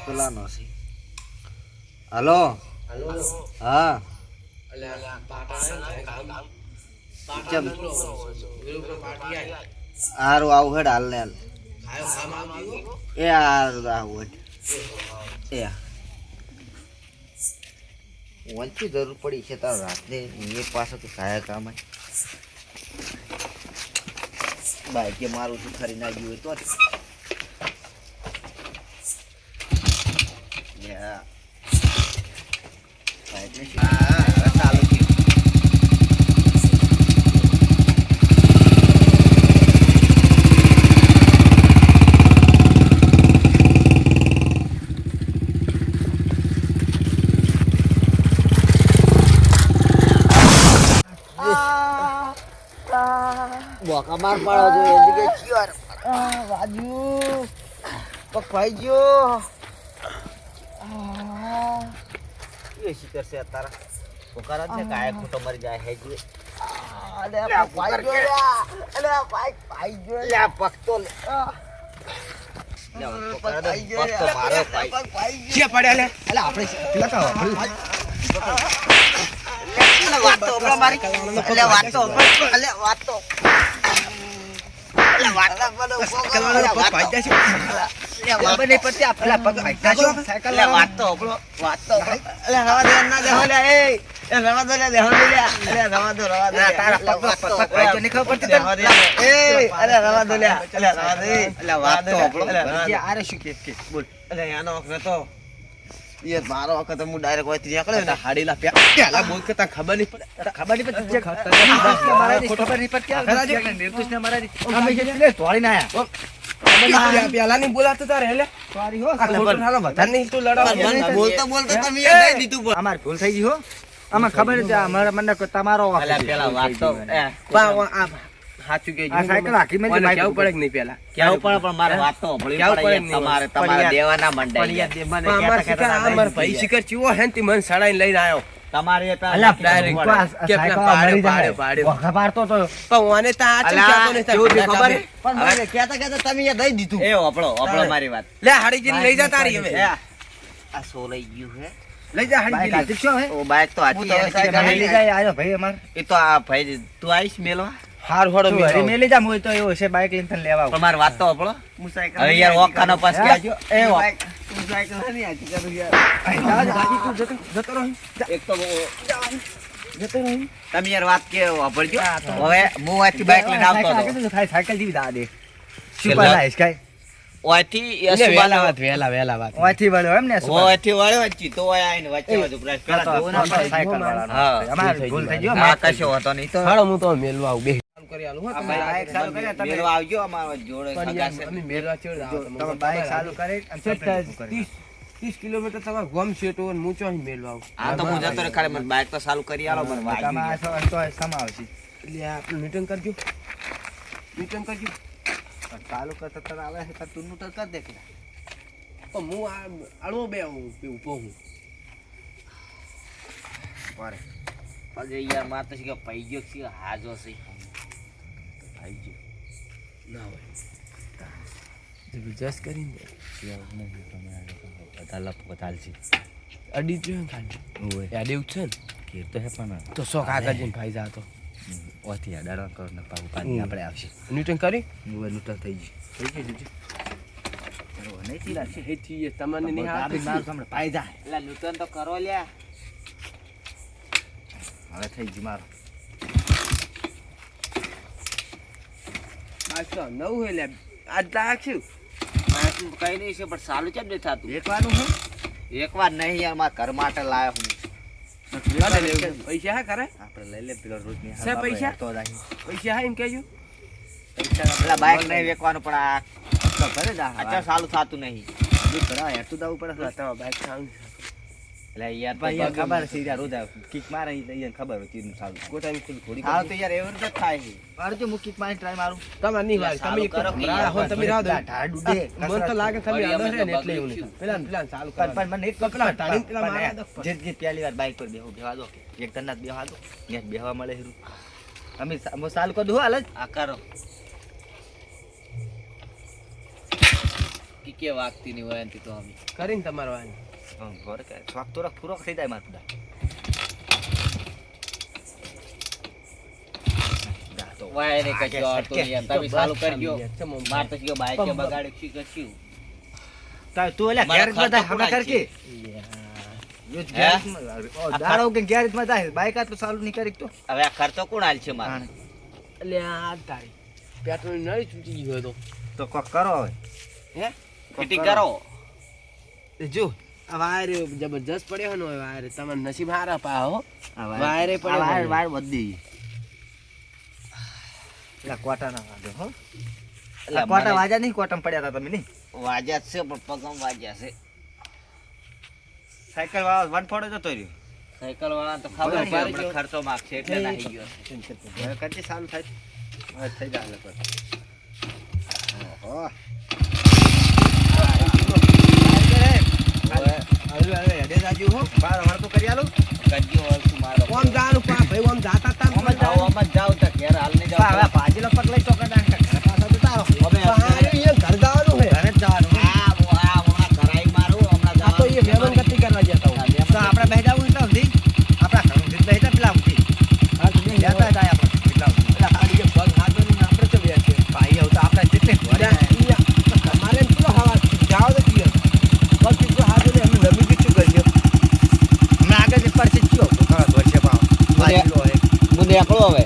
પેલાનો છે. હલો હા હારું આવું હેડ હાલ ને હાલ એ હારું આવું હેડ એ વંચી જરૂર પડી છે તાર રાતને એ પાસે તો સાયા કામ બાઈક કે મારું શું ખરી ના ગયું હોય તો ચાલુ બોકા માર પાડો છો એ જગ્યાએ ચિયાર વાજુ પકવાઈ ગયો એ શિકર છે તારા પોકારા છે કાય ખોટો મરી જાય હે જે અલે પકવાઈ ગયો અલે પાઈ ગયો લે પકતો લે પોકારા દે પકતો મારો પાઈ જે પડ્યા લે અલે આપણે પેલા તો વાતો ઓપરા મારી અલે વાતો અલે વાતો અલે વાતો બડો કલવાનો પગ ભાઈ છે લે વાબે નહીં પડતી આપલા પગ ભાઈતા છો સાયકલ લે વાતો ઓપરો વાતો અલે રવા દે ના દે લે એ રવા દે લે દે અલે રવા દે તારા પગ ભાઈ જો નહીં ખબર પડતી એ અલે રવા દે લે અલે રવા દે અલે વાતો ઓપરો જે આરે શું કે બોલ અલે આનો વખત તો ये मारो वक्त मु डायरेक्ट कोई तिया करे ना हाडीला पेला बोल के ता खबर नहीं पड़ जे मारा खबर नहीं पड़ क्या राजे निर्दोष ने मारा हम ले तोड़ी ना आया पेला नहीं बोलाता तारे हेले सॉरी हो खबर हालो बता नहीं तू लड़ा बोलता बोलता तुम ये दे दी तू हमार भूल થઈ ગઈ હો આમાં ખબર છે અમારા મને તમારો પેલા વાત તો સાચું કે આ સાયકલ આખી મેં કેવું પડે કે નહીં પેલા કેવું પડે પણ મારે વાત તો ભળી પડે તમારે તમારા દેવાના મંડાઈ અમાર ભાઈ શિખર ચીવો હે ને મન સડાઈને લઈને આવ્યો તમારે પેલા ડાયરેક્ટ કે પાડે ખબર તો પણ ઓને તા આ ચાતો ને ખબર પણ મને કહેતા તમે એ દઈ દીધું એ ઓપળો મારી વાત લે હાડીજી લઈ જા તારી હવે આ સો લઈ ગયું હે લઈ જા હાડીજી કાચી છો હે ઓ બાઈક તો આતી લઈ જાય આયો ભાઈ અમાર એ તો આ ભાઈ તું આઈશ મેલવા હાર હોડો મેરી મે લઈ જા મોય તો એવો છે બાઈક લઈને તને લેવા પણ માર વાત તો આપણો હું સાયકલ અરે યાર ઓકાનો પાસ કે આજો એ તું સાયકલ નહીં આજી કરું યાર બાકી તું જતો રહી એક તો જતો રહી તમે યાર વાત કે વાપરજો હવે હું આથી બાઈક લઈને આવતો હતો સાયકલ જેવી દા દે શું પાલાઈશ કાઈ ઓયથી વેલા વાત ઓયથી વાળો એમ ને ઓયથી વાળો વચ્ચી તો ઓય આઈને વચ્ચે વધુ પ્રાઇસ પેલા દોનો સાયકલ વાળાનો હા અમાર ભૂલ થઈ ગયો માં કશો હતો નહીં તો હાલો હું તો મેલવા આવું બે કરી આલું હો તમે બાઈક ચાલુ કરે તમે મેલવા આવજો અમારો જોડે સગાસે અમે મેલવા ચડ આવો તમે બાઈક ચાલુ કરે 30 કિલોમીટર તમાર ગોમ સેટો ને મૂચો અહીં મેલવા આવું આ તો હું જતો રે ખાલી મને બાઈક તો ચાલુ કરી આલો મને વાગી તમે તો સમાવશી એટલે આપણે મીટિંગ કરજો ચાલુ કરતા તને આવે છે તું નું કર દે કે તો હું આ અળવો બે ઉભો હું પારે આજે યાર માર તો કે પઈ ગયો છે હાજો છે પઈ ગયો ના હોય જબરજસ્ત કરીને દે યાર નહીં તમે બતાલા બતાલજી અડી જો ખાલી ઓય આડે ઉછે ને કે તો હે પણ તો સો કાગળ જઈને ભાઈ જાતો ઓથી અડાડવા કર ને પાણી આપણે આવશે ન્યૂટન કરી ન્યૂટન થઈ ગયું નહીં થી લાગશે હે થી તમને નહીં આવતી માર સામે પાઈ જા એટલે ન્યૂટન તો કરો લ્યા હવે થઈ ગયું મારો આ તો નવ હે લે આજ લાગશું કઈ નહીં છે પણ સાલું કેમ નહીં થતું એકવાર નહીં યાર મારા ઘર માટે લાયો હું પૈસા હા કરે આપણે લઈ લે પેલો રોજ ની હા પૈસા તો પૈસા હા એમ કહેજો પૈસા પેલા બાઈક નહીં વેકવાનું પણ આ તો ભરે જા અચ્છા સાલું થાતું નહીં જો ભરા યાર તું દાવ પડે તો બાઈક સાલું એટલે યાર ભાઈ ખબર છે યાર રોજ કિક મારે યાર ખબર હતી નું સાલું ગોટા ની થોડી હા તો યાર એવર જ થાય છે માર જો હું કિક મારી ટ્રાય મારું તમે નહીં વાર તમે એક રાહ હો તમે રાહ દો ઢાડુ દે મન તો લાગે તમે અંદર છે ને એટલે એવું પેલા ચાલુ કર પણ મને એક પેલા ટાઈમ પેલા મારા જે પહેલી વાર બાઈક પર બેહવા દો એક તન્ના બેહવા દો ને બેહવા મળે હેરું અમે ચાલુ કરી દો હાલ જ આ કરો બાકી કે વાગતી નહીં હોય એનથી તો અમે કરીને તમારો વાન ઘર કે શોખ તો પૂરો થઈ જાય મારું વાય ને કશું આવડતું નહીં યાર. તમે ચાલુ કરજો માર તો કયો બાઈક કે બગાડે શું કશું તું એટલે ગેરેજમાં જાય હમણાં કર કે દાડો કે ગેરેજમાં જાય બાઈક આટલું ચાલુ નહીં કરી તો હવે આ ખર્ચો કોણ હાલ છે મારે એટલે આ તારી પેટ્રોલ નળી છૂટી ગયો તો કોક કરો હવે હે ફિટિંગ કરો જો આ વાયર જબરજસ્ત પડ્યો ને વાયર તમારે નસીબ હારા પા હો વાયરે પડ્યો વાયર વધી એટલે કોટા ના વાગે હો એટલે કોટા વાજા નહીં કોટમ પડ્યા હતા તમે નહીં વાજ્યા છે પણ પગમ વાજ્યા છે સાયકલ વાળા વન ફોડો જતો રહ્યો સાયકલ વાળા તો ખબર પડી ગયો ખર્ચો માગશે એટલે નાહી ગયો હવે કદી ચાલુ થાય હવે થઈ જાય લગભગ ઓહો હવે હેડે જાજુ હો બાર હળ તો કરી આલું કરજો હવે તું મારો ઓમ જાનું પા ભાઈ ઓમ જાતા તા ઓમ જાવ તો ઘેર હાલ ને જાવ હવે ભાજીલો પગ લઈ ચોકા ઘરે પાછા તો તારો હવે અહીંયા ઘર જવાનું હે ઘરે જ જવાનું હમણાં કરાઈ મારું હમણાં આ તો એ મેમન ગતિ કરવા જતા હું તો આપણે બહી જવું એટલે સુધી આપણા ઘર સુધી બહી જા પેલા સુધી હા તો જતા જાય આપણે એટલા સુધી એટલે ખાલી એક પગ હાથ ધરીને આપણે તો બેસ છે ભાઈ આવું તો આપણે જેટલે ઘરે તમારે પેલો હવા જાવ તો કીએ પગ પીછો હાથ ધરીને અમે નમી પીછું કરજો હમણાં આગળ જે પડશે કયો તો ખરા વર્ષે ભાવ ભાજીલો હે હું નીકળો હવે